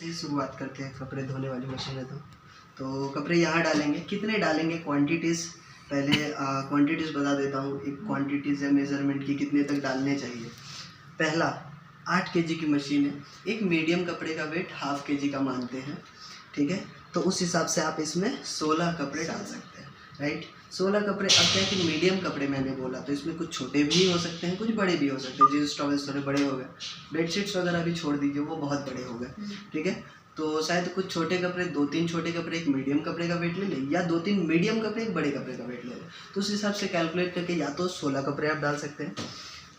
से शुरुआत करते हैं कपड़े धोने वाली मशीन है। तो कपड़े यहाँ डालेंगे, कितने डालेंगे क्वांटिटीज़ पहले क्वांटिटीज़ बता देता हूँ। एक क्वांटिटीज़ है मेज़रमेंट की कितने तक डालने चाहिए। पहला 8 kg की मशीन है, एक मीडियम कपड़े का वेट ½ kg का मानते हैं, ठीक है। तो उस हिसाब से आप इसमें 16 कपड़े डाल सकते हैं, राइट। 16 कपड़े। अब क्या है कि मीडियम कपड़े मैंने बोला तो इसमें कुछ छोटे भी हो सकते हैं, कुछ बड़े भी हो सकते हैं। जींस टॉवल्स थोड़े बड़े हो गए, बेडशीट्स वगैरह भी छोड़ दीजिए, वो बहुत बड़े हो गए, ठीक है। तो शायद कुछ छोटे कपड़े, 2-3 छोटे कपड़े एक मीडियम कपड़े का वेट ले लें, या 2-3 मीडियम कपड़े एक बड़े कपड़े का वेट ले लें। तो उस हिसाब से कैलकुलेट करके या तो 16 कपड़े आप डाल सकते हैं।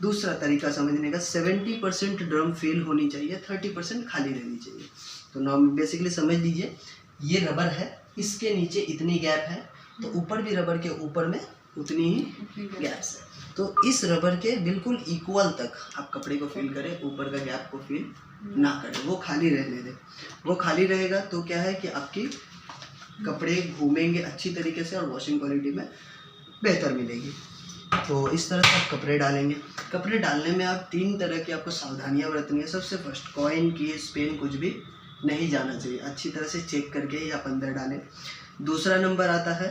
दूसरा तरीका समझने का, 70% ड्रम फिल होनी चाहिए, 30% खाली रहनी चाहिए। तो नॉर्मल बेसिकली समझ लीजिए, ये रबर है, इसके नीचे इतनी गैप है, तो ऊपर भी रबर के ऊपर में उतनी ही गैप्स है। तो इस रबर के बिल्कुल इक्वल तक आप कपड़े को फिल करें, ऊपर का गैप को फिल ना करें, वो खाली रहने दें। वो खाली रहेगा तो क्या है कि आपकी कपड़े घूमेंगे अच्छी तरीके से और वॉशिंग क्वालिटी में बेहतर मिलेगी। तो इस तरह से आप कपड़े डालेंगे। कपड़े डालने में आप 3 तरह की आपको सावधानियां बरतनी है। सबसे फर्स्ट, कॉइन की पेन कुछ भी नहीं जाना चाहिए, अच्छी तरह से चेक करके ही आप अंदर डालें। दूसरा नंबर आता है,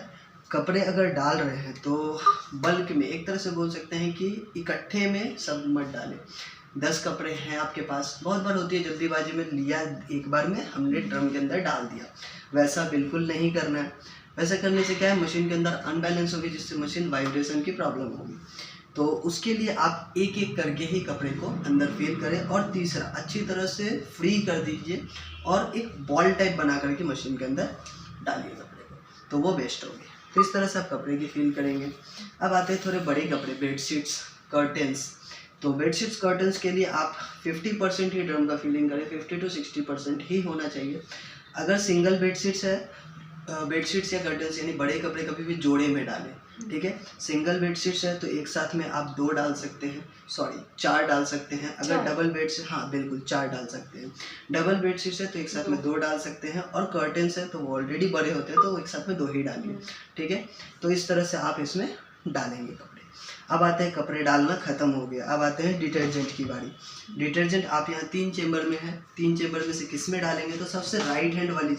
कपड़े अगर डाल रहे हैं तो बल्क में, एक तरह से बोल सकते हैं कि इकट्ठे में सब मत डालें। 10 कपड़े हैं आपके पास, बहुत बार होती है जल्दीबाजी में लिया, एक बार में हमने ड्रम के अंदर डाल दिया, वैसा बिल्कुल नहीं करना है। वैसा करने से क्या है, मशीन के अंदर अनबैलेंस होगी, जिससे मशीन वाइब्रेशन की प्रॉब्लम होगी। तो उसके लिए आप एक एक करके ही कपड़े को अंदर फिल करें। और तीसरा, अच्छी तरह से फ्री कर दीजिए और एक बॉल टाइप बना करके मशीन के अंदर डालिए कपड़े को, तो वो बेस्ट होगी। तो इस तरह से आप कपड़े की फिल करेंगे। अब आते हैं थोड़े बड़े कपड़े, बेडशीट्स, कर्टेंस। तो बेडशीट्स कर्टेंस के लिए आप 50% ही ड्रम का फिलिंग करें, 50 to 60% ही होना चाहिए। अगर सिंगल बेडशीट्स है, बेडशीट्स या कर्टेंस यानी बड़े कपड़े कभी भी जोड़े में डालें, ठीक है। सिंगल बेडशीट्स है तो एक साथ में आप 2 डाल सकते हैं, 4 डाल सकते हैं। अगर डबल बेड्स, हाँ बिल्कुल 4 डाल सकते हैं। डबल बेडशीट्स है तो एक साथ में 2 डाल सकते हैं, और कर्टेंस है तो वो ऑलरेडी बड़े होते हैं तो एक साथ में 2 ही डालिए, ठीक है। तो इस तरह से आप इसमें डालेंगे कपड़े। अब आते हैं, कपड़े डालना खत्म हो गया, अब आते हैं डिटर्जेंट की बारी। डिटर्जेंट आप यहाँ 3 चेंबर में है, 3 चेंबर में से किस में डालेंगे, तो सबसे राइट हैंड वाली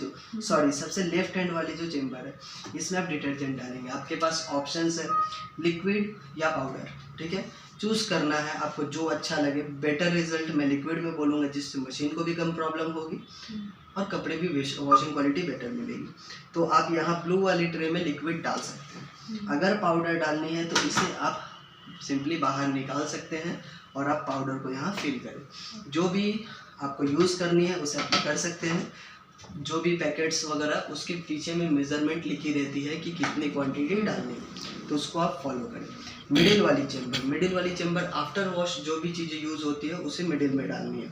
सबसे लेफ्ट हैंड वाली जो चेंबर है, इसमें आप डिटर्जेंट डालेंगे। आपके पास ऑप्शंस है लिक्विड या पाउडर, ठीक है। चूज़ करना है आपको जो अच्छा लगे। बेटर रिजल्ट मैं लिक्विड में बोलूँगा, जिससे मशीन को भी कम प्रॉब्लम होगी और कपड़े भी वॉशिंग क्वालिटी बेटर मिलेगी। तो आप यहाँ ब्लू वाली ट्रे में लिक्विड डाल सकते हैं। अगर पाउडर डालनी है तो इसे आप सिंपली बाहर निकाल सकते हैं और आप पाउडर को यहाँ फिल करें। जो भी आपको यूज़ करनी है उसे आप कर सकते हैं। जो भी पैकेट्स वगैरह, उसके पीछे में मेज़रमेंट लिखी रहती है कि कितनी क्वांटिटी डालनी है, तो उसको आप फॉलो करें। मिडिल वाली चेंबर आफ्टर वॉश जो भी चीज़ें यूज़ होती है उसे मिडिल में डालनी है।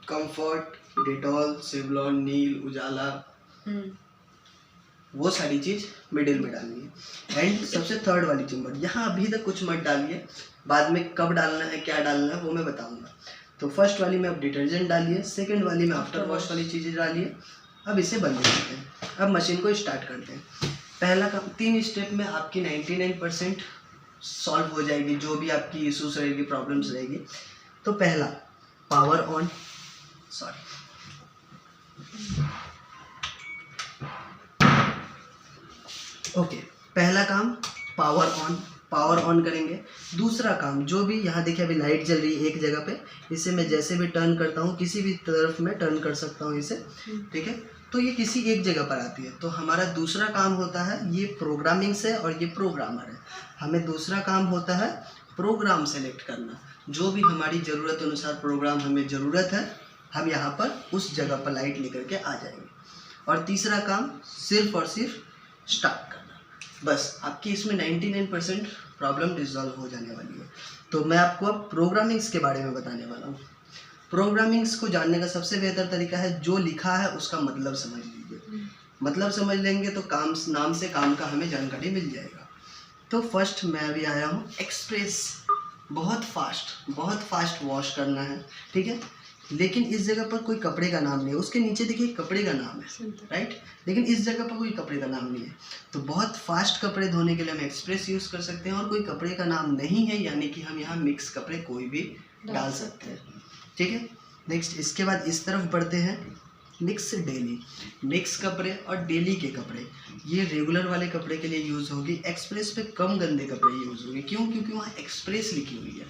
कंफर्ट, डेटॉल, सेवलॉन, नील, उजाला, वो सारी चीज़ मिडिल में डालनी है। एंड सबसे थर्ड वाली चेंबर, यहाँ अभी तक कुछ मत डालिए, बाद में कब डालना है, क्या डालना है वो मैं बताऊंगा। तो फर्स्ट वाली में आप डिटर्जेंट डालिए, सेकंड वाली में आफ्टर वॉश वाली चीज़ें डालिए। अब इसे बंद करते हैं, अब मशीन को स्टार्ट करते हैं। पहला काम, 3 स्टेप में आपकी 99% सॉल्व हो जाएगी, जो भी आपकी इशूज़ रहेगी, प्रॉब्लम्स रहेगी। तो पहला, पावर ऑन, ओके, पहला काम पावर ऑन करेंगे। दूसरा काम, जो भी यहाँ देखिए अभी लाइट जल रही है एक जगह पे, इसे मैं जैसे भी टर्न करता हूँ, किसी भी तरफ में टर्न कर सकता हूँ इसे, ठीक है। तो ये किसी एक जगह पर आती है। तो हमारा दूसरा काम होता है, ये प्रोग्रामिंग से और ये प्रोग्रामर है, हमें दूसरा काम होता है प्रोग्राम सेलेक्ट करना। जो भी हमारी ज़रूरत अनुसार प्रोग्राम हमें ज़रूरत है, हम यहाँ पर उस जगह पर लाइट लेकर के आ जाएंगे। और तीसरा काम सिर्फ और सिर्फ स्टार्ट करना। बस आपकी इसमें 99% प्रॉब्लम रिजॉल्व हो जाने वाली है। तो मैं आपको अब प्रोग्रामिंग्स के बारे में बताने वाला हूँ। प्रोग्रामिंग्स को जानने का सबसे बेहतर तरीका है, जो लिखा है उसका मतलब समझ लीजिए। मतलब समझ लेंगे तो काम, नाम से काम का हमें जानकारी मिल जाएगा। तो फर्स्ट मैं अभी आया हूँ एक्सप्रेस, बहुत फास्ट वॉश करना है, ठीक है। लेकिन इस जगह पर कोई कपड़े का नाम नहीं है, उसके नीचे देखिए कपड़े का नाम है, राइट। लेकिन इस जगह पर कोई कपड़े का नाम नहीं है। तो बहुत फास्ट कपड़े धोने के लिए हम एक्सप्रेस यूज़ कर सकते हैं, और कोई कपड़े का नाम नहीं है यानी कि हम यहाँ मिक्स कपड़े कोई भी डाल सकते हैं, ठीक है। नेक्स्ट, इसके बाद इस तरफ बढ़ते हैं, निक्स डेली, निक्स कपड़े और डेली के कपड़े ये रेगुलर वाले कपड़े के लिए यूज़ होगी। एक्सप्रेस पे कम गंदे कपड़े यूज़ होंगे। क्यों? क्योंकि वहाँ एक्सप्रेस लिखी हुई है,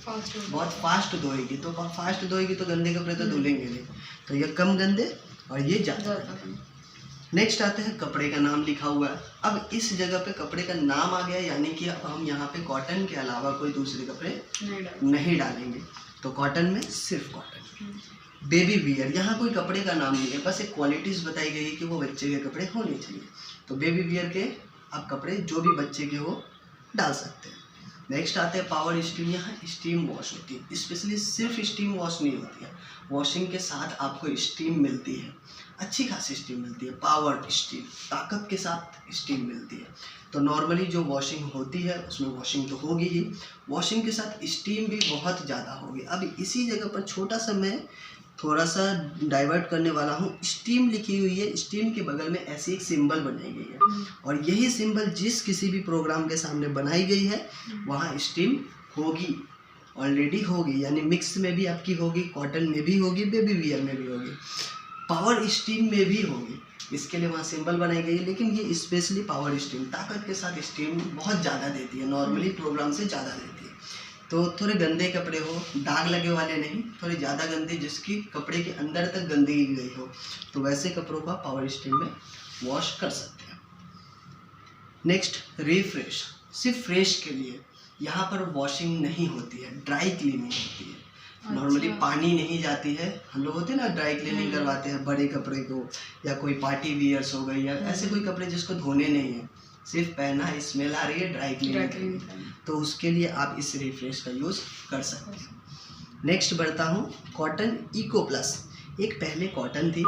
बहुत फास्ट धोएगी, तो फास्ट धोएगी तो गंदे कपड़े तो धुलेंगे नहीं, तो ये कम गंदे और ये ज़्यादा। नेक्स्ट आते हैं कपड़े का नाम लिखा हुआ है। अब इस जगह पे कपड़े का नाम आ गया, यानी कि अब हम यहाँ पे कॉटन के अलावा कोई दूसरे कपड़े नहीं डालेंगे, तो कॉटन में सिर्फ कॉटन। बेबी वियर, यहाँ कोई कपड़े का नाम नहीं है, बस एक क्वालिटीज़ बताई गई है कि वो बच्चे के कपड़े होने चाहिए, तो बेबी वियर के आप कपड़े जो भी बच्चे के हो डाल सकते हैं। नेक्स्ट आते हैं पावर स्टीम। यहाँ स्टीम वॉश होती है, स्पेशली सिर्फ स्टीम वॉश नहीं होती है, वॉशिंग के साथ आपको स्टीम मिलती है, अच्छी खासी स्टीम मिलती है। पावर स्टीम, ताकत के साथ स्टीम मिलती है। तो नॉर्मली जो वॉशिंग होती है उसमें वॉशिंग तो होगी ही, वॉशिंग के साथ स्टीम भी बहुत ज़्यादा होगी। अब इसी जगह पर छोटा सा मैं थोड़ा सा डाइवर्ट करने वाला हूँ। स्टीम लिखी हुई है, स्टीम के बगल में ऐसी एक सिंबल बनाई गई है, और यही सिंबल जिस किसी भी प्रोग्राम के सामने बनाई गई है वहाँ स्टीम होगी, ऑलरेडी होगी, यानी मिक्स में भी आपकी होगी, कॉटन में भी होगी, बेबी वियर में भी होगी, पावर स्टीम में भी होगी। इसके लिए वहाँ सिंबल बनाई गई है, लेकिन ये स्पेशली पावर स्टीम, ताकत के साथ स्टीम बहुत ज़्यादा देती है, नॉर्मली प्रोग्राम से ज़्यादा देती है। तो थोड़े गंदे कपड़े हो, दाग लगे वाले नहीं, थोड़े ज़्यादा गंदे, जिसकी कपड़े के अंदर तक गंदगी गई हो, तो वैसे कपड़ों को पावर स्टीम में वॉश कर सकते हैं। नेक्स्ट रिफ्रेश, सिर्फ फ्रेश के लिए यहाँ पर वॉशिंग नहीं होती है, ड्राई क्लीनिंग होती है। नॉर्मली पानी नहीं जाती है, हम लोग होते हैं ना ड्राई क्लीनिंग करवाते हैं बड़े कपड़े को, या कोई पार्टी वियर्स हो गई, या ऐसे कोई कपड़े जिसको धोने नहीं है, सिर्फ पहना, स्मेल आ रही है, ड्राई क्लीनिंग, तो उसके लिए आप इस रिफ्रेश का यूज़ कर सकते हैं। नेक्स्ट बढ़ता हूँ कॉटन इको प्लस। एक पहले कॉटन थी,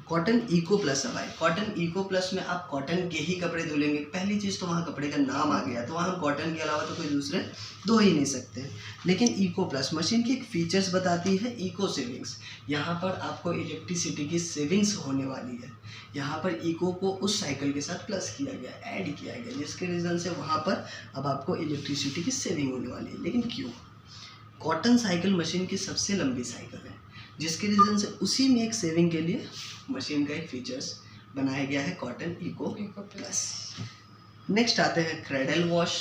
कॉटन इको प्लस अब आए। कॉटन इको प्लस में आप कॉटन के ही कपड़े धुलेंगे। पहली चीज़ तो वहाँ कपड़े का नाम आ गया, तो वहाँ हम कॉटन के अलावा तो कोई दूसरे धो ही नहीं सकते। लेकिन इको प्लस मशीन की एक फीचर्स बताती है इको सेविंग्स। यहाँ पर आपको इलेक्ट्रिसिटी की सेविंग्स होने वाली है। यहाँ पर इको को उस साइकिल के साथ प्लस किया गया, ऐड किया गया, जिसके रीज़न से वहाँ पर अब आपको इलेक्ट्रिसिटी की सेविंग होने वाली है। लेकिन क्यों? कॉटन साइकिल मशीन की सबसे लंबी साइकिल है, जिसके रीज़न से उसी में एक सेविंग के लिए मशीन का एक फीचर्स बनाया गया है कॉटन इको प्लस। नेक्स्ट आते हैं क्रेडल वॉश।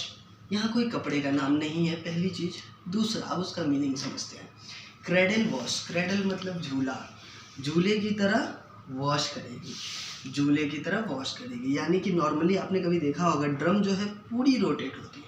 यहाँ कोई कपड़े का नाम नहीं है, पहली चीज़। दूसरा, अब उसका मीनिंग समझते हैं। क्रेडल वॉश, क्रेडल मतलब झूला, झूले की तरह वॉश करेगी, झूले की तरह वॉश करेगी। यानी कि नॉर्मली आपने कभी देखा होगा ड्रम जो है पूरी रोटेट होती है,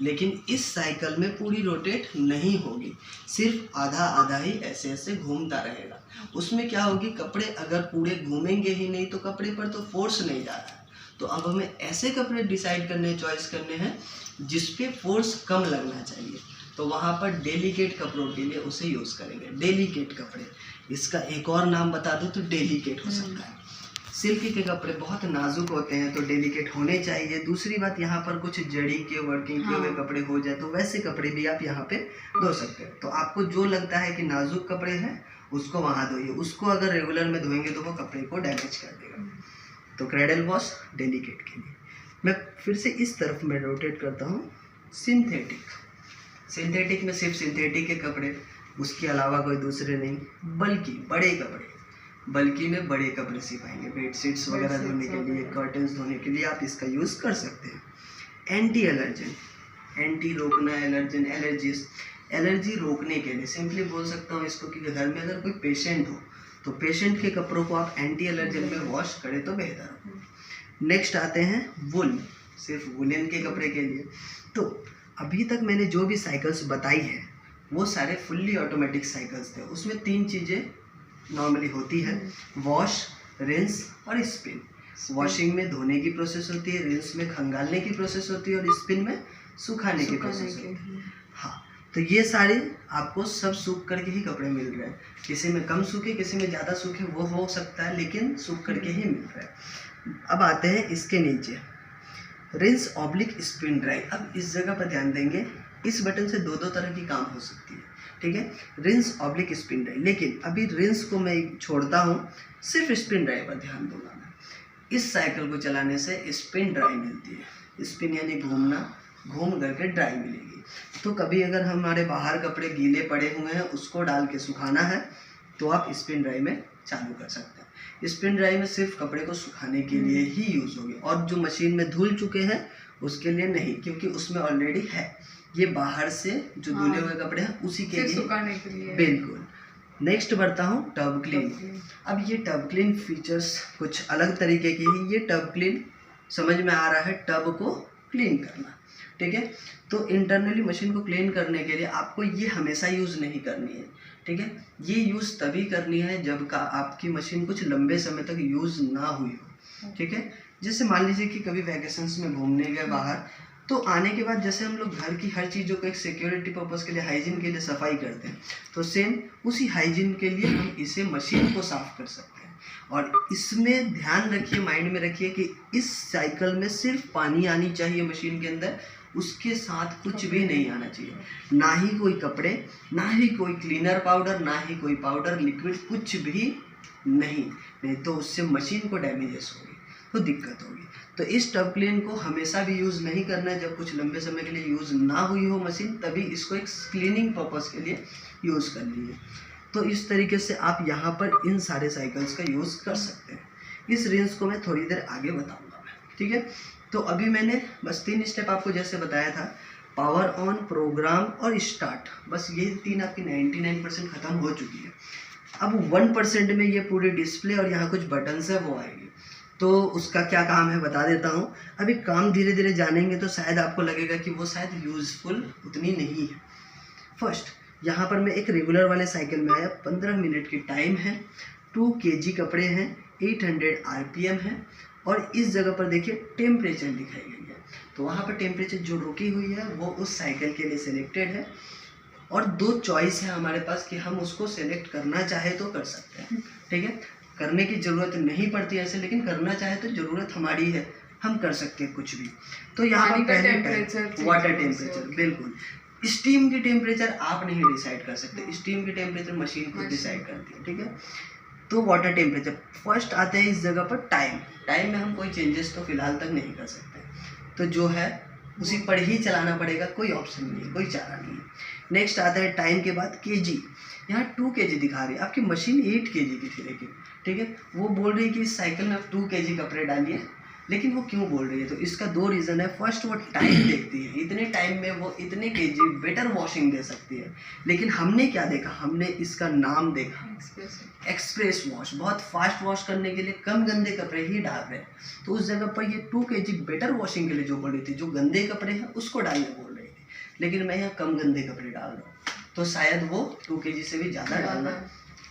लेकिन इस साइकिल में पूरी रोटेट नहीं होगी, सिर्फ आधा आधा ही ऐसे ऐसे घूमता रहेगा। उसमें क्या होगी, कपड़े अगर पूरे घूमेंगे ही नहीं तो कपड़े पर तो फोर्स नहीं जा रहा है। तो अब हमें ऐसे कपड़े डिसाइड करने, चॉइस करने हैं जिस पे फोर्स कम लगना चाहिए, तो वहाँ पर डेलिकेट कपड़ों के लिए उसे यूज़ करेंगे। डेलिकेट कपड़े, इसका एक और नाम बता दूँ तो डेलिकेट हो सकता है। सिल्क के कपड़े बहुत नाजुक होते हैं तो डेलिकेट होने चाहिए। दूसरी बात, यहाँ पर कुछ जड़ी के वर्किंग किए हुए कपड़े हो जाए तो वैसे कपड़े भी आप यहाँ पे धो सकते हैं। तो आपको जो लगता है कि नाजुक कपड़े हैं उसको वहाँ धोइए, उसको अगर रेगुलर में धोएंगे तो वो कपड़े को डैमेज कर देगा। तो क्रेडल वॉश डेलिकेट के लिए। मैं फिर से इस तरफ में रोटेट करता हूँ। सिंथेटिक, सिंथेटिक में सिर्फ सिंथेटिक के कपड़े, उसके अलावा कोई दूसरे नहीं। बल्कि बड़े कपड़े, बल्कि में बड़े कपड़े सिपाएंगे, बेडशीट्स वगैरह धोने के लिए, कर्टन्स धोने के लिए आप इसका यूज़ कर सकते हैं। एंटी एलर्जन, एंटी रोकना, एलर्जन एलर्जीज, एलर्जी रोकने के लिए सिंपली बोल सकता हूँ इसको कि घर में अगर कोई पेशेंट हो तो पेशेंट के कपड़ों को आप एंटी एलर्जन में वॉश करें तो बेहतर हो। नेक्स्ट आते हैं वुल, सिर्फ वुलन के कपड़े के लिए। तो अभी तक मैंने जो भी साइकिल्स बताई है वो सारे फुल्ली ऑटोमेटिक साइकिल्स थे। उसमें तीन चीज़ें नॉर्मली होती है, वॉश, रिंस और स्पिन। वॉशिंग में धोने की प्रोसेस होती है, रिंस में खंगालने की प्रोसेस होती है और स्पिन में सुखाने की प्रोसेस होती है। हाँ, तो ये सारे आपको सब सूख करके ही कपड़े मिल रहे हैं। किसी में कम सूखे, किसी में ज़्यादा सूखे, वो हो सकता है, लेकिन सूख करके ही मिल रहा है। अब आते हैं इसके नीचे, रिंस ऑब्लिक स्पिन ड्राई। अब इस जगह पर ध्यान देंगे, इस बटन से दो तरह की काम हो सकती है, ठीक है, रिंस ऑब्लिक स्पिन ड्राई। लेकिन अभी रिंस को मैं छोड़ता हूँ, सिर्फ स्पिन ड्राई पर ध्यान दूंगा मैं। इस साइकिल को चलाने से स्पिन ड्राई मिलती है, स्पिन यानी घूमना, घूम करके ड्राई मिलेगी। तो कभी अगर हमारे बाहर कपड़े गीले पड़े हुए हैं उसको डाल के सुखाना है तो आप स्पिन ड्राई में चालू कर सकते हैं। स्पिन ड्राई में सिर्फ कपड़े को सुखाने के लिए ही यूज़ होगी, और जो मशीन में धुल चुके हैं उसके लिए नहीं, क्योंकि उसमें ऑलरेडी है। ये बाहर से जो धुले हुए कपड़े हैं उसी के लिए सुखाने के लिए। बिल्कुल। नेक्स्ट बढ़ता हूँ टब क्लीन। अब ये टब क्लीन फीचर्स कुछ अलग तरीके की है। ये टब क्लीन समझ में आ रहा है, टब को क्लीन करना, ठीक है। तो इंटरनली मशीन को क्लीन करने के लिए आपको ये हमेशा यूज़ नहीं करनी है, ठीक है। ये यूज़ तभी करनी है जब का आपकी मशीन कुछ लंबे समय तक यूज़ ना हुई हो, ठीक है। जैसे मान लीजिए कि कभी वैकेशंस में घूमने गए बाहर, तो आने के बाद जैसे हम लोग घर की हर चीज़ों को एक सिक्योरिटी पर्पज़ के लिए, हाइजीन के लिए सफाई करते हैं, तो सेम उसी हाइजीन के लिए हम इसे मशीन को साफ़ कर सकते हैं। और इसमें ध्यान रखिए, माइंड में रखिए कि इस साइकिल में सिर्फ पानी आनी चाहिए मशीन के अंदर, उसके साथ कुछ भी नहीं आना चाहिए, ना ही कोई कपड़े, ना ही कोई क्लीनर पाउडर, ना ही कोई पाउडर लिक्विड, कुछ भी नहीं तो उससे मशीन को डैमेजेस होगी, तो दिक्कत होगी। तो इस टब क्लीन को हमेशा भी यूज़ नहीं करना है। जब कुछ लंबे समय के लिए यूज़ ना हुई हो मशीन, तभी इसको एक क्लीनिंग पर्पज़ के लिए यूज़ करनी है। तो इस तरीके से आप यहाँ पर इन सारे साइकिल्स का यूज़ कर सकते हैं। इस रेंज को मैं थोड़ी देर आगे बताऊँगा, ठीक है। तो अभी मैंने बस 3 स्टेप आपको जैसे बताया था, पावर ऑन, प्रोग्राम और स्टार्ट, बस ये 3 आपकी 99% ख़त्म हो चुकी है। अब 1% में ये पूरी डिस्प्ले और यहाँ कुछ बटन्स है वो आएगी, तो उसका क्या काम है बता देता हूँ। अभी काम धीरे धीरे जानेंगे तो शायद आपको लगेगा कि वो शायद यूज़फुल उतनी नहीं है। फर्स्ट यहाँ पर मैं एक रेगुलर वाले साइकिल में आया, 15 मिनट की टाइम है, 2 kg कपड़े हैं, 800 RPM है, और इस जगह पर देखिए टेम्परेचर दिखाई गई है। तो वहाँ पर टेम्परेचर जो रुकी हुई है वो उस साइकिल के लिए सिलेक्टेड है, और 2 चॉइस है हमारे पास कि हम उसको सेलेक्ट करना चाहे तो कर सकते हैं, ठीक है। करने की ज़रूरत नहीं पड़ती ऐसे, लेकिन करना चाहे तो ज़रूरत हमारी है, हम कर सकते हैं कुछ भी। तो यहाँ पर पहले वाटर टेम्परेचर, बिल्कुल। स्टीम की टेम्परेचर आप नहीं डिसाइड कर सकते, स्टीम की टेम्परेचर मशीन खुद डिसाइड करती है, ठीक है। तो वाटर टेम्परेचर फर्स्ट आते हैं इस जगह पर। टाइम में हम कोई चेंजेस तो फिलहाल तक नहीं कर सकते, तो जो है उसी पर ही चलाना पड़ेगा, कोई ऑप्शन नहीं है, कोई चारा नहीं है। नेक्स्ट आता है टाइम के बाद kg। यहाँ 2 kg दिखा रही है, आपकी मशीन 8 kg की थी लेकिन, ठीक है। वो बोल रही है कि इस साइकिल में आप 2 kg कपड़े डालिए, लेकिन वो क्यों बोल रही है? तो इसका 2 रीज़न है। फर्स्ट, वो टाइम देखती है, इतने टाइम में वो इतने kg बेटर वॉशिंग दे सकती है। लेकिन हमने क्या देखा, हमने इसका नाम देखा, एक्सप्रेस वॉश, बहुत फास्ट वॉश करने के लिए कम गंदे कपड़े ही डाल रहे हैं। तो उस जगह पर ये 2 kg बेटर वॉशिंग के लिए जो बोल रही थी, जो गंदे कपड़े हैं उसको डालने बोल रही थी, लेकिन मैं यहाँ कम गंदे कपड़े डाल रहा हूँ, तो शायद वो 2 kg से भी ज़्यादा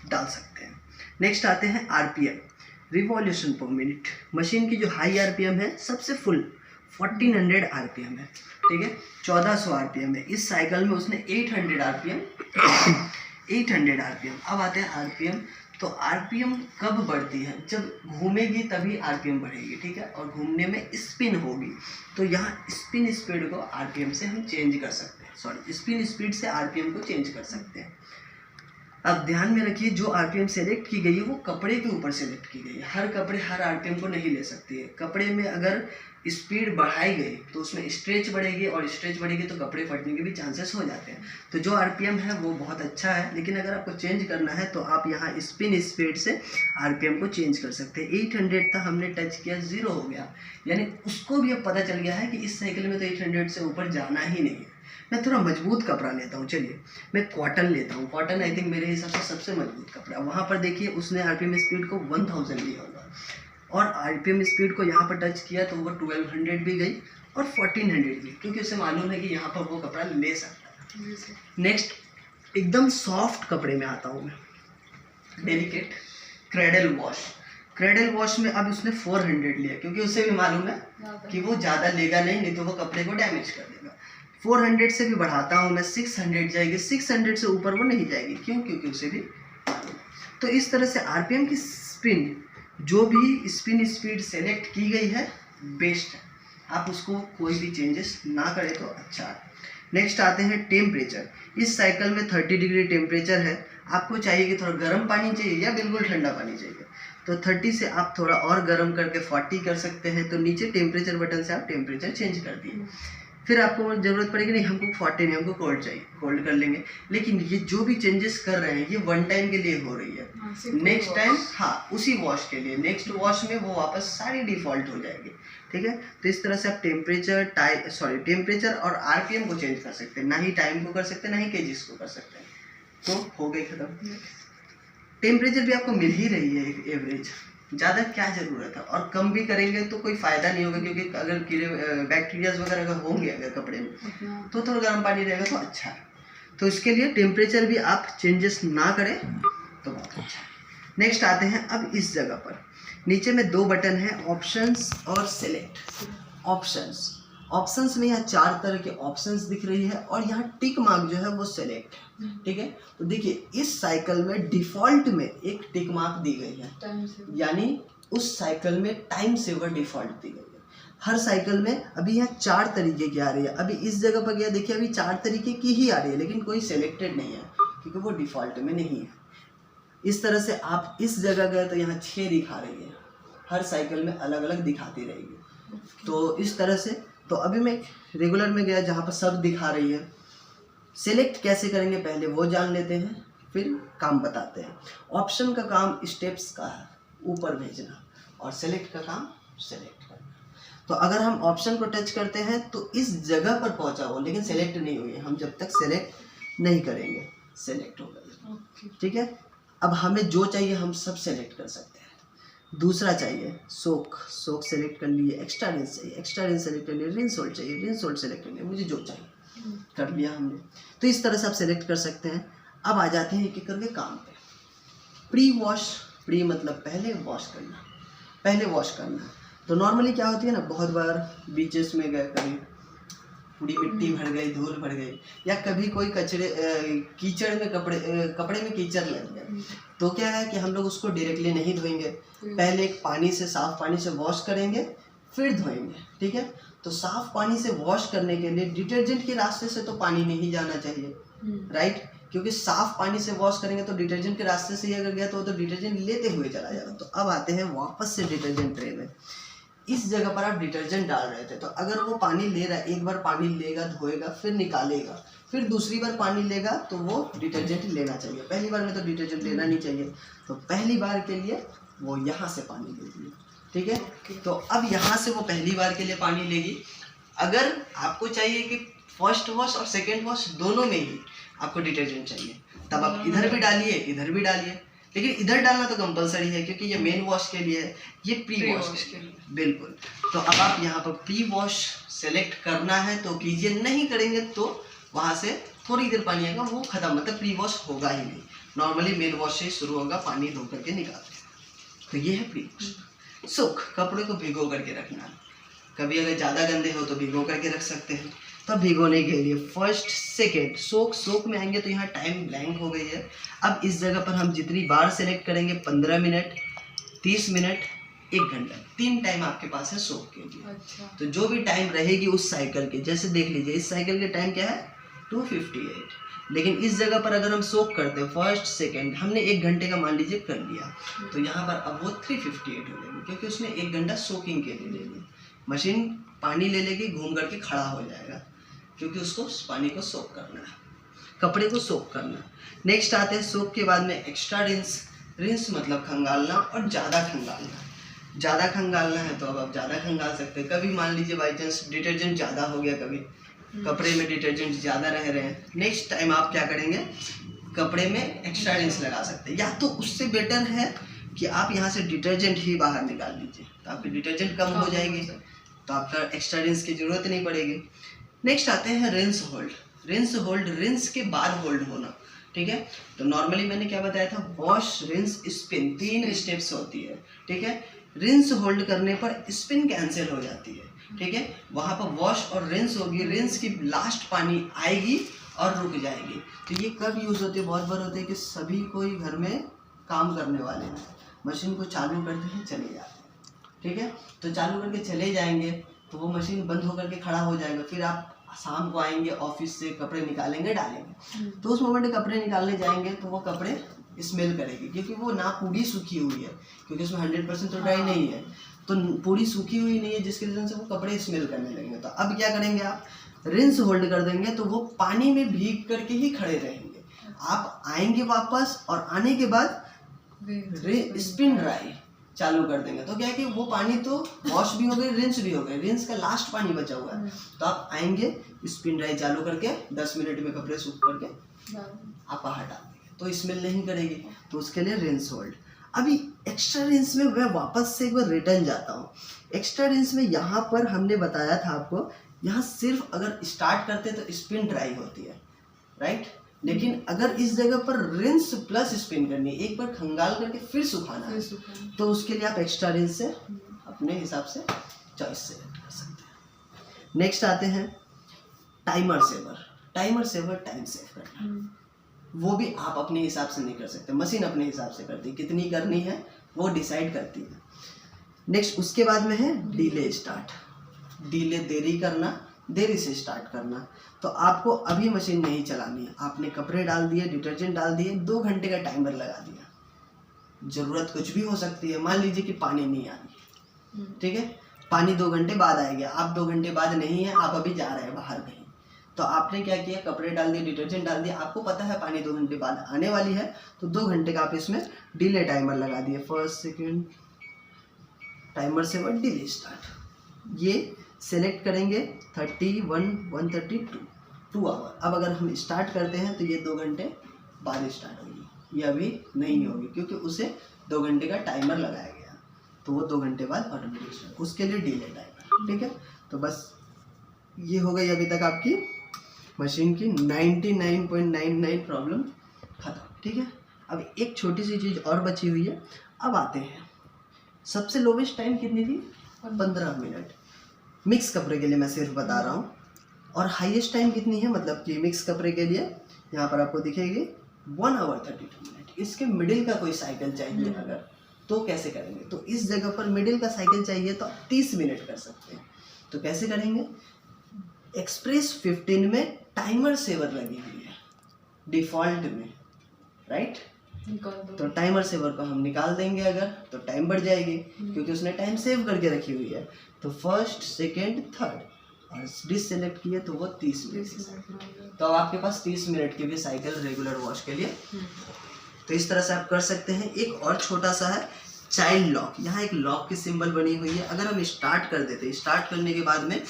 डाल सकते हैं। नेक्स्ट आते हैं RPM, रिवॉल्यूशन पर मिनट। मशीन की जो हाई RPM है, सबसे फुल 1400 RPM है, ठीक है, 1400 RPM है। इस साइकिल में उसने 800 RPM अब आते हैं RPM। तो RPM कब बढ़ती है? जब घूमेगी तभी RPM बढ़ेगी, ठीक है, और घूमने में स्पिन होगी। तो यहाँ स्पिन स्पीड को RPM से हम चेंज कर सकते हैं, स्पिन स्पीड से RPM को चेंज कर सकते हैं। अब ध्यान में रखिए, जो RPM सेलेक्ट की गई है वो कपड़े के ऊपर सेलेक्ट की गई है। हर कपड़े हर RPM को नहीं ले सकती है। कपड़े में अगर स्पीड बढ़ाई गई तो उसमें स्ट्रेच बढ़ेगी, और स्ट्रेच बढ़ेगी तो कपड़े फटने के भी चांसेस हो जाते हैं। तो जो RPM है वो बहुत अच्छा है, लेकिन अगर आपको चेंज करना है तो आप यहाँ स्पिन स्पीड से RPM को चेंज कर सकते हैं। 800 था, हमने टच किया, 0 हो गया, यानी उसको भी अब पता चल गया है कि इस साइकिल में तो 800 से ऊपर जाना ही नहीं है। मैं थोड़ा मजबूत कपड़ा लेता हूँ, चलिए मैं कॉटन लेता हूँ। कॉटन आई थिंक मेरे हिसाब से सबसे मजबूत कपड़ा। वहाँ पर देखिए उसने RPM स्पीड को 1000 लिया होगा, और RPM स्पीड को यहाँ पर टच किया तो वो 1200 भी गई और 1400 भी, क्योंकि उसे मालूम है कि यहाँ पर वो कपड़ा ले सकता है। नेक्स्ट एकदम सॉफ्ट कपड़े में आता हूँ मैं, delicate cradle wash. Cradle wash में अब उसने 400 लिया, क्योंकि उसे भी मालूम है कि वो ज़्यादा लेगा नहीं तो वो कपड़े को डैमेज कर देगा। 400 से भी बढ़ाता हूँ मैं, 600 जाएगी, 600 से ऊपर वो नहीं जाएगी, क्यों? क्योंकि उसे भी मालूम है। तो इस तरह से RPM की स्पिन, जो भी स्पिन स्पीड सेलेक्ट की गई है बेस्ट है, आप उसको कोई भी चेंजेस ना करें तो अच्छा है। नेक्स्ट आते हैं टेम्परेचर। इस साइकिल में 30 डिग्री टेम्परेचर है। आपको चाहिए कि थोड़ा गर्म पानी चाहिए या बिल्कुल ठंडा पानी चाहिए, तो 30 से आप थोड़ा और गर्म करके 40 कर सकते हैं। तो नीचे टेम्परेचर बटन से आप टेम्परेचर चेंज कर दिए। फिर आपको ज़रूरत पड़ेगी नहीं हमको 40 नहीं, हमको कोल्ड चाहिए, कोल्ड कर लेंगे। लेकिन ये जो भी चेंजेस कर रहे हैं ये वन टाइम के लिए हो रही है। नेक्स्ट टाइम उसी वॉश के लिए नेक्स्ट वॉश में वो वापस सारी डिफ़ॉल्ट हो जाएगी। ठीक है, तो इस तरह से आप टेम्परेचर और आरपीएम को चेंज कर सकते हैं, ना ही टाइम को कर सकते हैं, ना ही केजीज को कर सकते हैं। तो हो गई खत्म। टेम्परेचर भी आपको मिल ही रही है एक एवरेज, ज़्यादा क्या ज़रूरत है, और कम भी करेंगे तो कोई फ़ायदा नहीं होगा, क्योंकि अगर कीड़े बैक्टीरियाज वगैरह अगर होंगे अगर कपड़े में तो थोड़ा गर्म पानी रहेगा तो अच्छा है। तो इसके लिए टेम्परेचर भी आप चेंजेस ना करें तो बहुत अच्छा है। नेक्स्ट आते हैं अब इस जगह पर, नीचे में 2 बटन है, ऑप्शंस और सेलेक्ट। ऑप्शंस में यहाँ 4 तरह के ऑप्शंस दिख रही है, और यहाँ टिक मार्क जो है वो सेलेक्ट है। ठीक है, तो देखिए इस साइकिल में डिफ़ॉल्ट में एक टिक मार्क दी गई है, यानी उस साइकिल में टाइम सेवर डिफ़ॉल्ट दी गई है। हर साइकिल में अभी यहाँ 4 तरीके की आ रही है। अभी इस जगह पर गया, देखिए अभी 4 तरीके की ही आ रही है, लेकिन कोई सेलेक्टेड नहीं है क्योंकि वो डिफ़ॉल्ट में नहीं है। इस तरह से आप इस जगह गए तो यहाँ 6 दिखा रही है, हर साइकिल में अलग अलग दिखाती रहेगी। तो इस तरह से, तो अभी मैं रेगुलर में गया जहाँ पर सब दिखा रही है। सेलेक्ट कैसे करेंगे पहले वो जान लेते हैं, फिर काम बताते हैं। ऑप्शन का काम स्टेप्स का है, ऊपर भेजना, और सेलेक्ट का काम सेलेक्ट करना। तो अगर हम ऑप्शन को टच करते हैं तो इस जगह पर पहुंचा हो, लेकिन सेलेक्ट नहीं हुई है। हम जब तक सेलेक्ट नहीं करेंगे सेलेक्ट होगा। ठीक है, अब हमें जो चाहिए हम सब सेलेक्ट कर सकते हैं। दूसरा चाहिए सोक सेलेक्ट कर लिए, एक्स्ट्रा रिंस चाहिए, एक्स्ट्रा रिंस सेलेक्ट कर लिए, रिंस होल्ड चाहिए, रिंस होल्ड सेलेक्ट कर लिए, मुझे जो चाहिए कर लिया हमने। तो इस तरह से आप सेलेक्ट कर सकते हैं। अब आ जाते हैं एक एक करके काम पे। प्री वॉश, प्री मतलब पहले वॉश करना। तो नॉर्मली क्या होती है ना, बहुत बार बीचेस में गए, कभी पूरी मिट्टी भर गई, धूल भर गई, या कभी कोई कीचड़ में कपड़े में कीचड़ लग गया, तो क्या है कि हम लोग उसको डायरेक्टली नहीं धोएंगे, पहले एक साफ पानी से वॉश करेंगे फिर धोएंगे। ठीक है, तो साफ पानी से वॉश करने के लिए डिटर्जेंट के रास्ते से तो पानी नहीं जाना चाहिए, राइट, क्योंकि साफ पानी से वॉश करेंगे तो डिटर्जेंट के रास्ते से ही अगर गया तो डिटर्जेंट लेते हुए चला जाएगा। तो अब आते हैं वापस से डिटर्जेंट ट्रे में। इस जगह पर आप डिटर्जेंट डाल रहे थे, तो अगर वो पानी ले रहा है, एक बार पानी लेगा, धोएगा, फिर निकालेगा, फिर दूसरी बार पानी लेगा, तो वो डिटर्जेंट लेना चाहिए। पहली बार में तो डिटर्जेंट लेना नहीं चाहिए, तो पहली बार के लिए वो यहाँ से पानी लेगी। ठीक है, तो अब यहाँ से वो पहली बार के लिए पानी लेगी। अगर आपको चाहिए कि फर्स्ट वॉश और सेकेंड वॉश दोनों में ही आपको डिटर्जेंट चाहिए, तब आप इधर भी डालिए, इधर भी डालिए, लेकिन इधर डालना तो कंपलसरी है क्योंकि ये मेन वॉश के लिए है, ये प्री वॉश के लिए। बिल्कुल, तो अब आप यहाँ पर प्री वॉश सेलेक्ट करना है तो कीजिए, नहीं करेंगे तो वहाँ से थोड़ी देर पानी आएगा, वो खत्म, मतलब प्री वॉश होगा ही नहीं। नॉर्मली मेन वॉश से शुरू होगा, पानी धो करके निकालते हैं। तो ये है प्री वॉश। सोक, कपड़े को भिगो करके रखना। कभी अगर ज़्यादा गंदे हो तो भिगो करके रख सकते हैं। तब भिगोने के लिए फर्स्ट सेकेंड सोक में आएंगे तो यहाँ टाइम ब्लैंक हो गई है। अब इस जगह पर हम जितनी बार सेलेक्ट करेंगे 15 मिनट, 30 मिनट, 1 घंटा, 3 टाइम आपके पास है सोक के लिए। अच्छा। तो जो भी टाइम रहेगी उस साइकिल की, जैसे देख लीजिए इस साइकिल के टाइम क्या है 258, लेकिन इस जगह पर अगर हम सोक करते हैं फर्स्ट सेकेंड, हमने 1 घंटे का मान लीजिए कर लिया, तो यहाँ पर अब वो 358 हो जाएगी, क्योंकि उसने 1 घंटा सोकिंग के लिए ले लिया। मशीन पानी ले लेगी, घूम करके खड़ा हो जाएगा, क्योंकि उसको पानी को सोक करना है, कपड़े को सोक करना। नेक्स्ट आते हैं सोक के बाद में एक्स्ट्रा रिंस मतलब खंगालना और ज़्यादा खंगालना है तो अब आप ज़्यादा खंगाल सकते हैं। कभी मान लीजिए बाई चांस डिटर्जेंट ज़्यादा हो गया, कभी कपड़े में डिटर्जेंट ज़्यादा रह रहे हैं, नेक्स्ट टाइम आप क्या करेंगे, कपड़े में एक्स्ट्रा रिंस लगा सकते हैं। या तो उससे बेटर है कि आप यहाँ से डिटर्जेंट ही बाहर निकाल लीजिए, तो आपकी डिटर्जेंट कम हो जाएगी, तो आपका एक्स्ट्रा रिंस की ज़रूरत नहीं पड़ेगी। नेक्स्ट आते हैं रिंस होल्ड, रिंस के बाद होल्ड होना। ठीक है, तो नॉर्मली मैंने क्या बताया था, वॉश, रिंस, स्पिन, 3 स्टेप्स होती है। ठीक है, रिंस होल्ड करने पर स्पिन कैंसिल हो जाती है। ठीक है, वहाँ पर वॉश और रिंस होगी, रिंस की लास्ट पानी आएगी और रुक जाएगी। तो ये कब यूज़ होती है, बहुत बार होते हैं कि सभी कोई घर में काम करने वाले हैं, मशीन को चालू करते हैं चले जाते हैं। ठीक है, तो चालू करके चले जाएंगे तो वो मशीन बंद होकर के खड़ा हो जाएगा, फिर आप शाम को आएंगे ऑफिस से, कपड़े निकालेंगे, डालेंगे, तो उस मोमेंट कपड़े निकालने जाएंगे तो वो कपड़े स्मेल करेगी, क्योंकि वो ना पूरी सूखी हुई है, क्योंकि उसमें 100% तो ड्राई नहीं है, तो पूरी सूखी हुई नहीं है, जिसकी वजह से वो कपड़े स्मेल करने लगेंगे। तो अब क्या करेंगे आप, रिंस होल्ड कर देंगे तो वो पानी में भीग करके ही खड़े रहेंगे। आप आएंगे वापस और आने के बाद स्पिन ड्राई चालू कर देंगे तो क्या है कि वो पानी तो वॉश भी हो गई, रिंस भी हो गई, रिंस का लास्ट पानी बचा हुआ है। तो आप आएंगे स्पिन ड्राई चालू करके 10 मिनट में कपड़े सूख करके आप बाहर डाल देंगे तो स्मेल नहीं करेगी। तो उसके लिए रिंस होल्ड। अभी एक्स्ट्रा रिंस में मैं वापस से एक बार रिटर्न जाता हूँ। एक्स्ट्रा रिंस में यहाँ पर हमने बताया था आपको, यहाँ सिर्फ अगर स्टार्ट करते तो स्पिन ड्राई होती है, राइट। लेकिन अगर इस जगह पर रिंस प्लस स्पिन करनी है, एक बार खंगाल करके फिर सुखाना है, तो उसके लिए आप एक्स्ट्रा रिंस से अपने हिसाब से चॉइस सेलेक्ट कर सकते हैं। नेक्स्ट आते हैं timer saver. Timer saver time save करना, वो भी आप अपने हिसाब से नहीं कर सकते, मशीन अपने हिसाब से करती है, कितनी करनी है वो डिसाइड करती है। नेक्स्ट उसके बाद में है डिले स्टार्ट। डिले देरी करना, देरी से स्टार्ट करना। तो आपको अभी मशीन नहीं चलानी है, आपने कपड़े डाल दिए, डिटर्जेंट डाल दिए, 2 घंटे का टाइमर लगा दिया। ज़रूरत कुछ भी हो सकती है, मान लीजिए कि पानी नहीं आ रही, ठीक है, पानी 2 घंटे बाद आएगा, आप 2 घंटे बाद नहीं है, आप अभी जा रहे हैं बाहर कहीं, तो आपने क्या किया, कपड़े डाल दिए, डिटर्जेंट डाल दिया, आपको पता है पानी 2 घंटे बाद आने वाली है, तो 2 घंटे का आप इसमें डिले टाइमर लगा दिए। फर्स्ट सेकेंड टाइमर से बाद डिले स्टार्ट, ये सेलेक्ट करेंगे 31, 132 2 आवर। अब अगर हम स्टार्ट करते हैं तो ये 2 घंटे बाद स्टार्ट होगी, ये अभी नहीं होगी क्योंकि उसे 2 घंटे का टाइमर लगाया गया, तो वो 2 घंटे बाद ऑटोमेटिक स्टार्ट, उसके लिए डिले टाइमर, ठीक है। तो बस ये हो गई अभी तक आपकी मशीन की 99.99 प्रॉब्लम खत्म, ठीक है। अब एक छोटी सी चीज़ और बची हुई है। अब आते हैं, सबसे लोवेस्ट टाइम कितनी थी, 15 मिनट मिक्स कपड़े के लिए, मैं सिर्फ बता रहा हूँ। और हाईएस्ट टाइम कितनी है, मतलब कि मिक्स कपड़े के लिए यहाँ पर आपको दिखेगी 1 आवर 32 मिनट। इसके मिडिल का कोई साइकिल चाहिए अगर, तो कैसे करेंगे, तो इस जगह पर मिडिल का साइकिल चाहिए तो आप 30 मिनट कर सकते हैं। तो कैसे करेंगे, एक्सप्रेस 15 में टाइमर सेवर लगी हुई है डिफ़ॉल्ट में, राइट। तो टाइमर सेवर को हम निकाल देंगे अगर, तो टाइम बढ़ जाएगी क्योंकि उसने टाइम सेव करके रखी हुई है। तो फर्स्ट, सेकेंड, थर्ड और डिस सेलेक्ट किए तो वो 30 मिनट। तो अब आपके पास 30 मिनट की भी साइकिल रेगुलर वॉश के लिए। तो इस तरह से आप कर सकते हैं। एक और छोटा सा है चाइल्ड लॉक। यहाँ एक लॉक की सिंबल बनी हुई है। अगर हम स्टार्ट कर देते, स्टार्ट करने के बाद में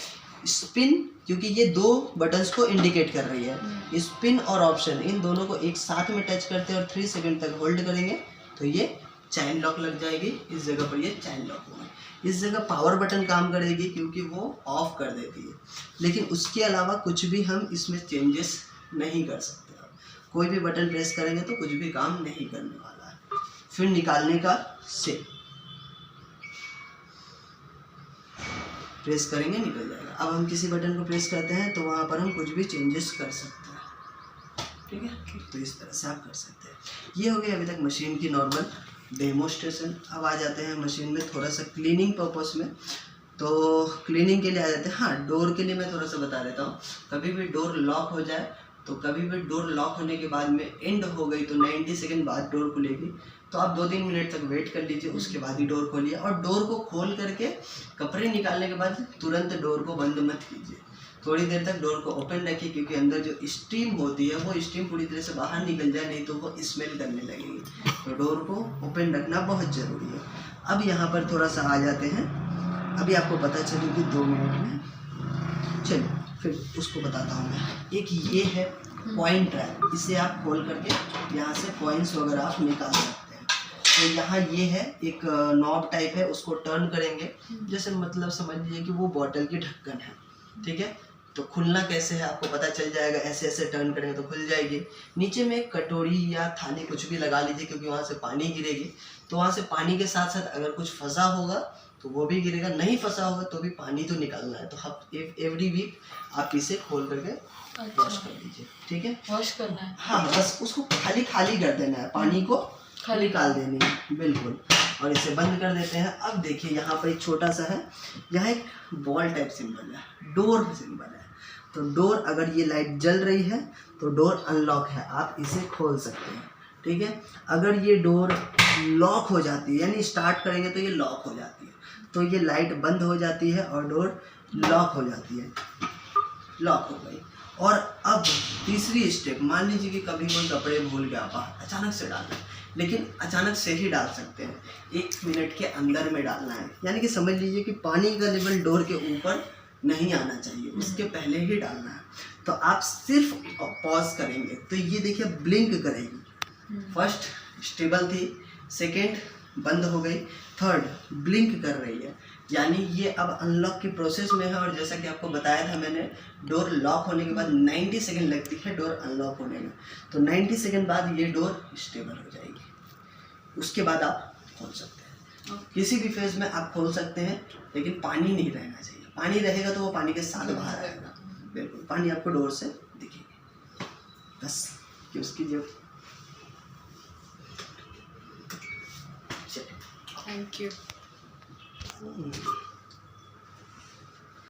स्पिन, क्योंकि ये 2 बटन्स को इंडिकेट कर रही है, स्पिन और ऑप्शन, इन दोनों को एक साथ में टच करते हैं और 3 सेकंड तक होल्ड करेंगे तो ये चाइल्ड लॉक लग जाएगी। इस जगह पर ये चाइल्ड लॉक होगा। इस जगह पावर बटन काम करेगी क्योंकि वो ऑफ कर देती है, लेकिन उसके अलावा कुछ भी हम इसमें चेंजेस नहीं कर सकते। कोई भी बटन प्रेस करेंगे तो कुछ भी काम नहीं करने वाला है। फिर निकालने का से प्रेस करेंगे, निकल जाएगा। अब हम किसी बटन को प्रेस करते हैं तो वहाँ पर हम कुछ भी चेंजेस कर सकते हैं, ठीक है। तो इस तरह से आप कर सकते हैं। ये हो गई अभी तक मशीन की नॉर्मल डेमोस्ट्रेशन। अब आ जाते हैं मशीन में थोड़ा सा क्लीनिंग पर्पस में। तो क्लीनिंग के लिए आ जाते हैं। हाँ, डोर के लिए मैं थोड़ा सा बता देता हूँ। कभी भी डोर लॉक हो जाए तो कभी भी डोर लॉक होने के बाद में एंड हो गई तो 90 सेकेंड बाद डोर खुलेगी, तो आप 2-3 मिनट तक वेट कर लीजिए, उसके बाद ही डोर खोलिए। और डोर को खोल करके कपड़े निकालने के बाद तुरंत डोर को बंद मत कीजिए, थोड़ी देर तक डोर को ओपन रखिए, क्योंकि अंदर जो स्टीम होती है वो स्टीम पूरी तरह से बाहर निकल जाए, नहीं तो वो स्मेल करने लगेगी। तो डोर को ओपन रखना बहुत ज़रूरी है। अब यहाँ पर थोड़ा सा आ जाते हैं, अभी आपको पता चलेगी 2 मिनट में। चलिए फिर उसको बताता हूँ मैं। एक ये है कॉइन ट्रैप, इसे आप खोल करके यहाँ से कॉइन्स वगैरह आप निकाल सकते हैं। तो यहाँ ये है एक नॉब टाइप है, उसको टर्न करेंगे, जैसे मतलब समझ लीजिए कि वो बॉटल की ढक्कन है, ठीक है। तो खुलना कैसे है आपको पता चल जाएगा, ऐसे ऐसे टर्न करेंगे तो खुल जाएगी। नीचे में एक कटोरी या थाली कुछ भी लगा लीजिए, क्योंकि वहाँ से पानी गिरेगी, तो वहाँ से पानी के साथ साथ अगर कुछ फंसा होगा तो वो भी गिरेगा, नहीं फंसा होगा तो भी पानी तो निकालना है। तो आप एवरी वीक आप इसे खोल करके वॉश कर लीजिए, ठीक है। वॉश करना है, हाँ, बस उसको खाली कर देना है, पानी को खाली निकाल देनी है, बिल्कुल। और इसे बंद कर देते हैं। अब देखिए यहाँ पर एक छोटा सा है, यहाँ एक बॉल टाइप सिंबल है, डोर सिंबल है। तो डोर, अगर ये लाइट जल रही है तो डोर अनलॉक है, आप इसे खोल सकते हैं, ठीक है। अगर ये डोर लॉक हो जाती है, यानी स्टार्ट करेंगे तो ये लॉक हो जाती है, तो ये लाइट बंद हो जाती है और डोर लॉक हो जाती है। लॉक हो गई। और अब तीसरी स्टेप, मान लीजिए कि कभी कोई कपड़े भूल गया बाहर, अचानक से डालना है, लेकिन अचानक से ही डाल सकते हैं, 1 मिनट के अंदर में डालना है। यानी कि समझ लीजिए कि पानी का लेवल डोर के ऊपर नहीं आना चाहिए, उसके पहले ही डालना है। तो आप सिर्फ पॉज करेंगे तो ये देखिए ब्लिंक करेगी। फर्स्ट स्टेबल थी, सेकेंड बंद हो गई, थर्ड ब्लिंक कर रही है, यानी ये अब अनलॉक की प्रोसेस में है। और जैसा कि आपको बताया था मैंने, डोर लॉक होने के बाद 90 सेकेंड लगती है डोर अनलॉक होने में। तो 90 सेकेंड बाद ये डोर स्टेबल हो जाएगी, उसके बाद आप खोल सकते हैं। किसी भी फेज में आप खोल सकते हैं, लेकिन पानी नहीं रहना चाहिए। पानी रहेगा तो वो पानी के साथ बाहर आएगा, बिल्कुल पानी आपको डोर से दिखेगी, बस कि उसकी जो थैंक यू।